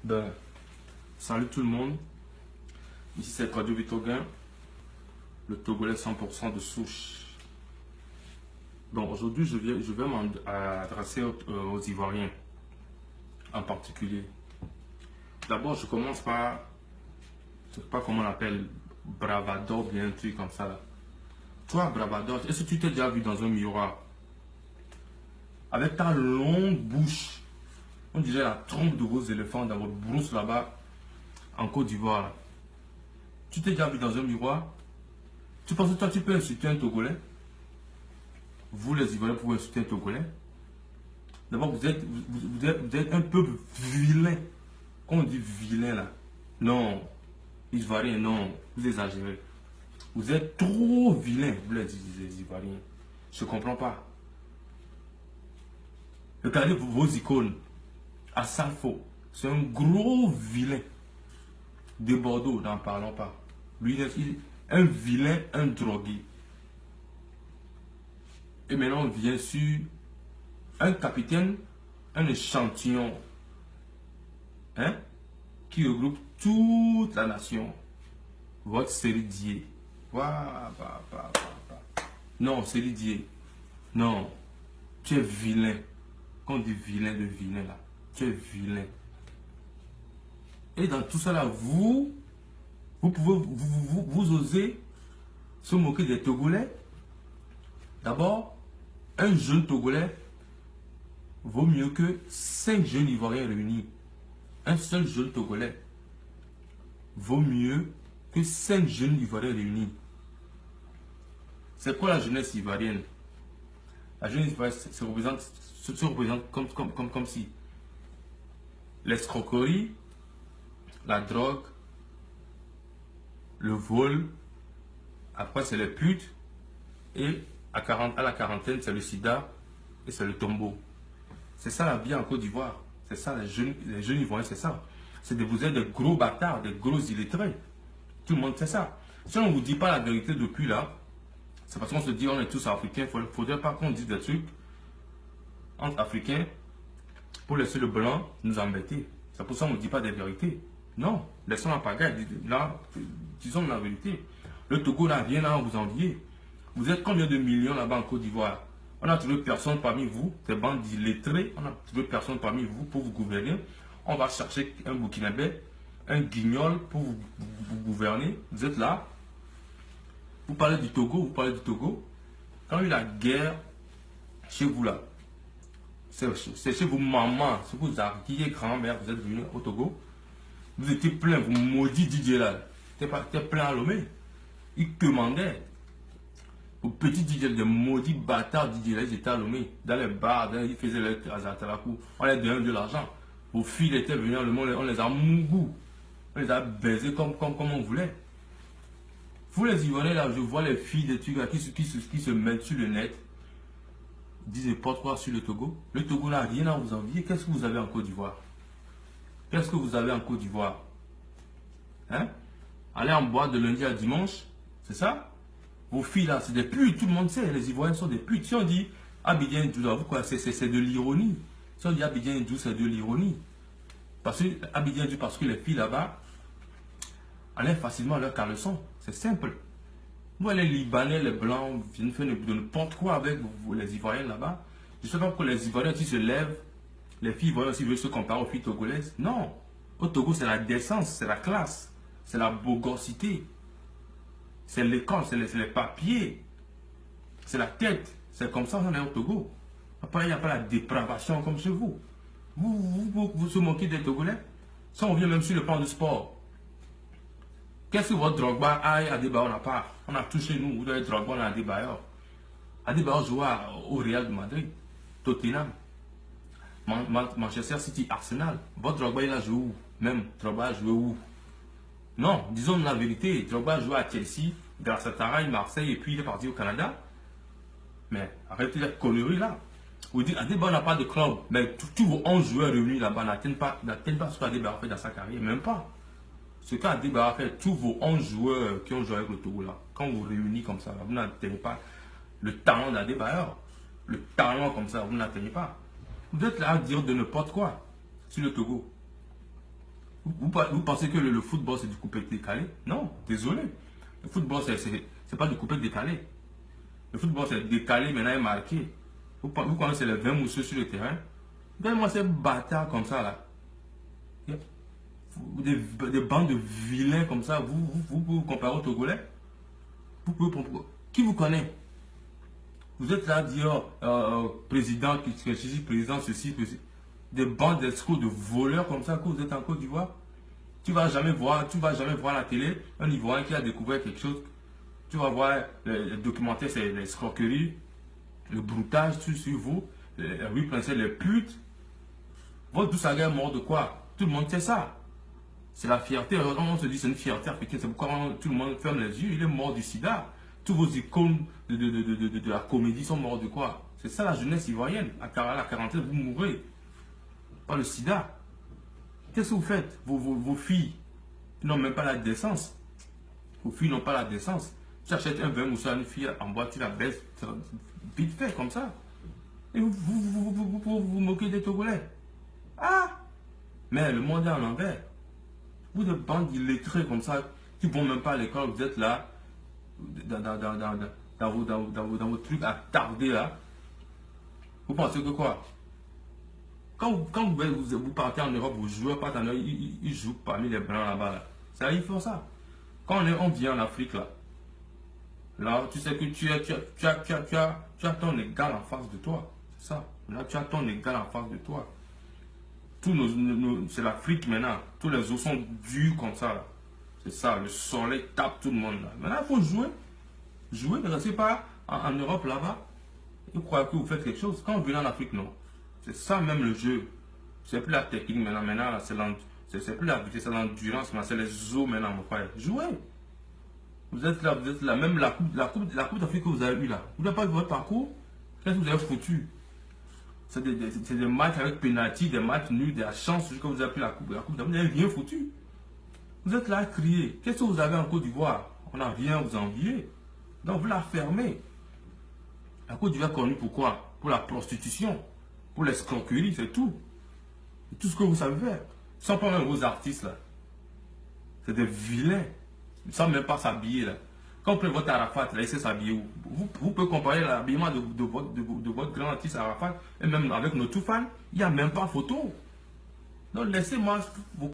Ben, salut tout le monde, ici c'est Radio Vitoguin, le Togolais 100% de souche. Donc aujourd'hui je vais m'adresser aux Ivoiriens en particulier. D'abord je commence par, je sais pas comment on l'appelle, bravador, bien un truc comme ça là. Toi bravador, est-ce que tu t'es déjà vu dans un miroir? Avec ta longue bouche, on dirait la trompe de vos éléphants dans votre brousse là-bas, en Côte d'Ivoire là. Tu t'es déjà vu dans un miroir? Tu penses que toi tu peux insulter un Togolais? Vous les Ivoiriens pouvez insulter un Togolais? D'abord vous êtes un peu vilain. Quand on dit vilain là, non, Ivoirien, non, vous exagérez. Vous êtes trop vilain, vous les Ivoiriens. Je ne comprends pas. Regardez vos icônes. Assalfo, c'est un gros vilain. De Bordeaux, n'en parlons pas. Lui, il est un vilain, un drogué. Et maintenant, on vient sur un capitaine, un échantillon, hein, qui regroupe toute la nation. Votre Seridier. Non, Seridier. Non, tu es vilain. Quand on dit vilain, de vilain là, tu es vilain. Et dans tout ça là, vous pouvez, vous osez se moquer des Togolais. D'abord, un jeune Togolais vaut mieux que 5 jeunes Ivoiriens réunis. Un seul jeune Togolais vaut mieux que 5 jeunes Ivoiriens réunis. C'est quoi la jeunesse ivoirienne? La jeunesse ivoirienne se représente comme si l'escroquerie, la drogue, le vol, après c'est les putes, et à la quarantaine c'est le sida et c'est le tombeau. C'est ça la vie en Côte d'Ivoire. C'est ça les jeunes Ivoiriens, c'est ça. Vous êtes des gros bâtards, des gros illettrés. Tout le monde sait ça. Si on ne vous dit pas la vérité depuis là, c'est parce qu'on se dit on est tous africains. Il ne faudrait pas qu'on dise des trucs entre africains pour laisser le blanc nous embêter. C'est pour ça qu'on ne dit pas des vérités. Non, laissons la pagaille. Là, disons la vérité. Le Togo n'a rien à vous envier. Vous êtes combien de millions là-bas en Côte d'Ivoire? On a trouvé personne parmi vous, ces bandes d'illettrés, on a trouvé personne parmi vous pour vous gouverner. On va chercher un Burkinabé, un guignol pour vous gouverner. Vous êtes là. Vous parlez du Togo, Quand il y a eu la guerre chez vous là, c'est chez vos mamans, c'est vos arrières grand-mères, vous êtes venus au Togo. Vous étiez plein, vous maudits DJ là. T'es plein à Lomé. Ils commandaient. Vos petits DJ, des maudits bâtards DJ là, ils étaient à Lomé. Dans les bars, ils faisaient les azatarakou. On les donnait de l'argent. Vos filles étaient venues à Lomé, on les a mougou. On les a baisés comme on voulait. Vous les Ivoiriens là, je vois les filles des trucs là, qui se mettent sur le net. Disent n'importe quoi sur le Togo. Le Togo n'a rien à vous envier. Qu'est-ce que vous avez en Côte d'Ivoire? Qu'est-ce que vous avez en Côte d'Ivoire? Hein? Aller en boîte de lundi à dimanche, c'est ça? Vos filles là, c'est des putes, tout le monde sait, les Ivoiriens sont des putes. Si on dit Abidjan Indou, vous quoi, c'est de l'ironie. Si on dit Abidjan Indou, c'est de l'ironie. Parce que Abidjan Indou, parce que les filles là-bas enlèvent facilement leur caleçon. C'est simple. Moi, les Libanais, les Blancs viennent faire de n'importe quoi avec vous, les Ivoiriens là-bas. Je ne sais pas pourquoi les Ivoiriens qui se lèvent, les filles ivoiriennes aussi veulent se comparer aux filles togolaises. Non. Au Togo, c'est la décence, c'est la classe, c'est la bogossité. C'est l'école, c'est les papiers, c'est la tête. C'est comme ça qu'on est au Togo. Après, il n'y a pas la dépravation comme chez vous. Vous se moquez des Togolais. Ça, on vient même sur le plan du sport. Qu'est-ce que votre Drogba a à Adebayor n'a pas? On a touché nous, vous avez Drogba, on a Adebayor. Adebayor joue au Real de Madrid, Tottenham, Manchester City, Arsenal. Votre Drogba, il a joué où? Même Drogba a joué où? Non, disons la vérité. Drogba a joué à Chelsea, grâce à Taraï, Marseille, et puis il est parti au Canada. Mais arrêtez les conneries là. Vous dites, Adebayor n'a pas de club, mais tous vos 11 joueurs réunis là-bas n'atteignent pas ce qu'Adebayor a fait dans sa carrière, même pas. Ce qu'Adebayor a fait, tous vos 11 joueurs qui ont joué avec le Togo là, quand vous réunissez comme ça, vous n'atteignez pas le talent d'Adebayor. Le talent comme ça, vous n'atteignez pas. Vous êtes là à dire de n'importe quoi sur le Togo. Vous pensez que le football c'est du coupé décalé? Non, désolé. Le football c'est pas du coupé décalé. Le football c'est décalé maintenant et marqué. Vous connaissez les 20 mousseux sur le terrain? Regardez-moi ces bâtards comme ça là. Des bandes de vilains comme ça, vous comparez aux Togolais? Qui vous connaît? Vous êtes là à dire président, président, ceci, ceci. Des bandes d'escrocs, de voleurs comme ça que vous êtes en Côte d'Ivoire. Tu vas jamais voir la télé, un Ivoirien qui a découvert quelque chose. Tu vas voir le documentaire, c'est l'escroquerie, le broutage sur vous, oui, c'est les putes. Votre Dousaga est mort de quoi? Tout le monde sait ça. C'est la fierté. On se dit c'est une fierté africaine. C'est pourquoi tout le monde ferme les yeux. Il est mort du sida. Tous vos icônes de la comédie sont morts de quoi? C'est ça la jeunesse ivoirienne. À la quarantaine, vous mourrez. Pas le sida. Qu'est-ce que vous faites? Vos filles n'ont même pas la décence. Vos filles n'ont pas la décence. Tu achètes un verre mousseux à une fille en boîte, tu la baisses vite fait comme ça. Et vous moquez des Togolais. Ah! Mais le monde est en envers. Vous de bandes illettrés comme ça, qui ne vont même pas à l'école, vous êtes là, dans vos trucs à tarder là. Vous pensez que quoi? Quand vous partez en Europe, vos joueurs partent en Europe, ils jouent parmi les blancs là-bas. Là. Ça, ils font ça. Quand on vient en Afrique là, tu sais que tu as ton égal en face de toi. C'est ça. Là, tu as ton égal en face de toi. C'est l'Afrique maintenant. Tous les os sont durs comme ça. Là. C'est ça. Le soleil tape tout le monde. Là. Maintenant, il faut jouer. Jouer, ne restez pas en Europe là-bas. Vous croyez que vous faites quelque chose. Quand vous venez en Afrique, non. C'est ça même le jeu. C'est plus la technique maintenant. Maintenant, c'est plus la vitesse, c'est l'endurance. C'est les os maintenant, mon frère. Jouez. Vous êtes là. Même la coupe d'Afrique que vous avez eu là. Vous n'avez pas vu votre parcours. Qu'est-ce que vous avez foutu? C'est des matchs avec penalty, des matchs nuls, de la chance jusqu'à vous avez pris la coupe. Vous n'avez rien foutu. Vous êtes là à crier. Qu'est-ce que vous avez en Côte d'Ivoire? On n'a rien à vous envier. Donc vous la fermez. La Côte d'Ivoire est connue pour quoi? Pour la prostitution, pour l'escroquerie, c'est tout. C'est tout ce que vous savez faire. Sans pas même vos artistes là. C'est des vilains. Ils ne savent même pas s'habiller là. Quand vous prenez votre Arafat, là, il sait s'habiller où? Vous pouvez comparer l'habillement de votre grand artiste Arafat et même avec nos tout fans, il n'y a même pas photo. Donc laissez-moi vous